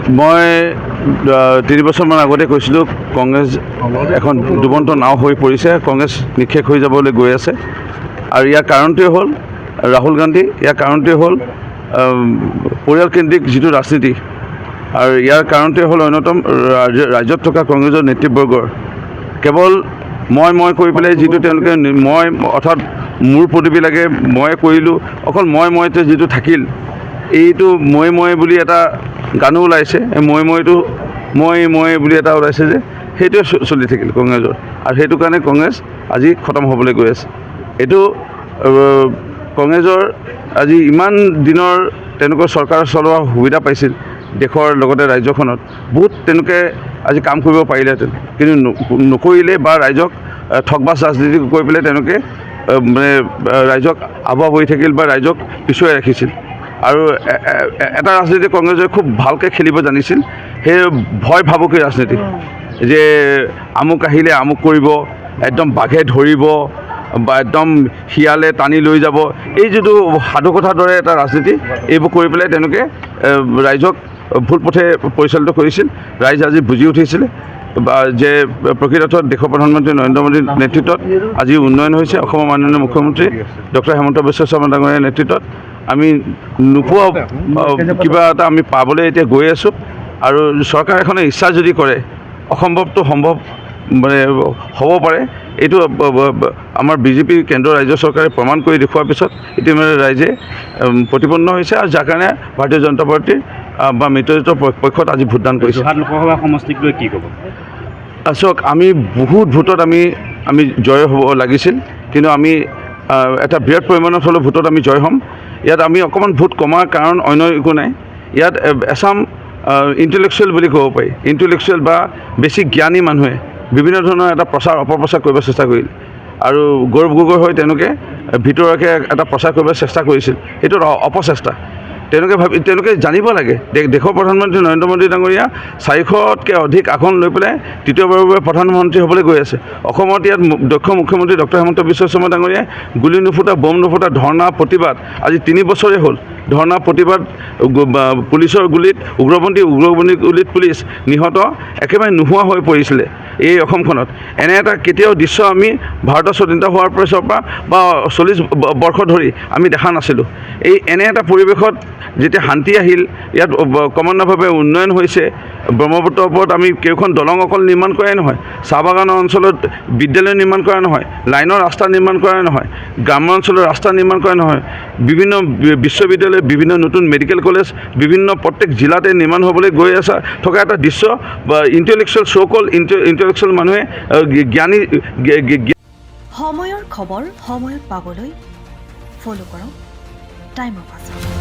মই 3 বছৰমান আগতে কৈছিলোঁ কংগ্ৰেছ এখন ডুবন্ত নাও হৈ পৰিছে, কংগ্ৰেছ নিঃশেষ হৈ যাবলৈ গৈ আছে। আৰু ইয়াৰ কাৰণটোৱে হ'ল ৰাহুল গান্ধী, ইয়াৰ কাৰণটোৱে হ'ল পৰিয়ালকেন্দ্ৰিক যিটো ৰাজনীতি, আৰু ইয়াৰ কাৰণটোৱে হ'ল অন্যতম ৰাজ্যত থকা কংগ্ৰেছৰ নেতৃবৰ্গৰ কেৱল মই কৰি পেলাই যিটো তেওঁলোকে মই অৰ্থাৎ মোৰ পদবীবিলাকে মই কৰিলোঁ, অকল মইতে যিটো থাকিল, এইটো মই বুলি এটা গানো ওলাইছে, মইটো মই বুলি এটা ওলাইছে যে সেইটোৱে চলি থাকিল কংগ্ৰেছৰ, আৰু সেইটো কাৰণে কংগ্ৰেছ আজি খতম হ'বলৈ গৈ আছে। এইটো কংগ্ৰেছৰ আজি ইমান দিনৰ তেওঁলোকৰ চৰকাৰ চলোৱাৰ সুবিধা পাইছিল দেশৰ লগতে ৰাজ্যখনত, বহুত তেওঁলোকে আজি কাম কৰিব পাৰিলেহেঁতেন, কিন্তু নকৰিলে বা ৰাইজক ঠগবাজ ৰাজনীতি কৰি পেলাই তেওঁলোকে মানে ৰাইজক আবদ্ধ হৈ থাকিল বা ৰাইজক পিছুৱাই ৰাখিছিল। আৰু এটা ৰাজনীতি কংগ্ৰেছে খুব ভালকৈ খেলিব জানিছিল, সেই ভয় ভাবুকি ৰাজনীতি, যে আমুক আহিলে আমুক কৰিব, একদম বাঘে ধৰিব বা একদম শিয়ালে টানি লৈ যাব, এই যিটো সাধুকথাৰ দৰে এটা ৰাজনীতি, এইবোৰ কৰি পেলাই তেওঁলোকে ৰাইজক ভুল পথে পৰিচালিত কৰিছিল। ৰাইজ আজি বুজি উঠিছিলে যে প্ৰকৃত অৰ্থত দেশৰ প্ৰধানমন্ত্ৰী নৰেন্দ্ৰ মোদীৰ নেতৃত্বত আজি উন্নয়ন হৈছে। অসমৰ মাননীয় মুখ্যমন্ত্ৰী ডক্টৰ হিমন্ত বিশ্ব শৰ্মা ডাঙৰীয়াৰ নেতৃত্বত আমি নোপোৱা কিবা এটা আমি পাবলৈ এতিয়া গৈ আছোঁ, আৰু চৰকাৰ এখনে ইচ্ছা যদি কৰে অসম্ভৱটো সম্ভৱ মানে হ'ব পাৰে। এইটো আমাৰ বিজেপি কেন্দ্ৰীয় ৰাজ্য চৰকাৰে প্ৰমাণ কৰি দেখুওৱাৰ পিছত ইতিমধ্যে ৰাইজে প্ৰতিপন্ন হৈছে, আৰু যাৰ কাৰণে ভাৰতীয় জনতা পাৰ্টীৰ বা মিত্ৰজোঁটৰ পক্ষত আজি ভোটদান কৰিছে। যোৰহাট লোকসভা সমষ্টিক লৈ কি ক'ব? চাওক, আমি বহুত ভোটত আমি জয় হ'ব লাগিছিল, কিন্তু আমি এটা বৃহৎ পৰিমাণত হ'লেও ভোটত আমি জয় হ'ম। ইয়াত আমি অকণমান ভোট কমাৰ কাৰণ অন্য একো নাই। ইয়াত এছাম ইণ্টেলেকচুৱেল বুলি ক'ব পাৰি, ইণ্টেলেকচুৱেল বা বেছি জ্ঞানী মানুহে বিভিন্ন ধৰণৰ এটা অপপ্ৰচাৰ কৰিব চেষ্টা কৰিল, আৰু গৌৰৱ গগৈ হৈ তেওঁলোকে ভিতৰুৱাকৈ এটা প্ৰচাৰ কৰিব চেষ্টা কৰিছিল। সেইটো অপচেষ্টা। তেওঁলোকে জানিব লাগে দেশৰ প্ৰধানমন্ত্ৰী নৰেন্দ্ৰ মোদী ডাঙৰীয়া 400তকৈ অধিক আসন লৈ পেলাই তৃতীয়বাৰৰ বাবে প্ৰধানমন্ত্ৰী হ'বলৈ গৈ আছে। অসমত ইয়াত দক্ষ মুখ্যমন্ত্ৰী ডক্টৰ হিমন্ত বিশ্ব শৰ্মা ডাঙৰীয়াই গুলি নুফুটা, বম নুফুটা, ধৰ্ণা প্ৰতিবাদ আজি 3 বছৰেই হ'ল। ধৰ্ণা প্ৰতিবাদ, পুলিচৰ গুলিত উগ্ৰপন্থী গুলিত পুলিচ নিহত, একেবাৰে নোহোৱা হৈ পৰিছিলে এই অসমখনত। এনে এটা কেতিয়াও দৃশ্য আমি ভাৰতৰ স্বাধীনতা হোৱাৰ পিছৰ পৰা বা 40 বৰ্ষ ধৰি আমি দেখা নাছিলোঁ। এনে এটা পৰিৱেশত যেতিয়া শান্তি আহিল, ইয়াত ক্ৰমান্বয়ভাৱে উন্নয়ন হৈছে। ব্ৰহ্মপুত্ৰৰ ওপৰত আমি কেইখন দলং অকল নিৰ্মাণ কৰাই নহয়, চাহ বাগানৰ অঞ্চলত বিদ্যালয় নিৰ্মাণ কৰা নহয়, লাইনৰ ৰাস্তা নিৰ্মাণ কৰা নহয়, গ্ৰাম্য অঞ্চলৰ ৰাস্তা নিৰ্মাণ কৰা নহয়, বিভিন্ন বিশ্ববিদ্যালয়, বিভিন্ন নতুন মেডিকেল কলেজ বিভিন্ন প্ৰত্যেক জিলাতে নিৰ্মাণ হ'বলৈ গৈ থকা এটা দৃশ্য বা ইণ্টেলেকচুৱেল ইণ্টেলেকচুৱেল মানুহে জ্ঞানী। সময়ৰ খবৰ সময়ত পাবলৈ ফ'ল' কৰক টাইম অফ আছাম।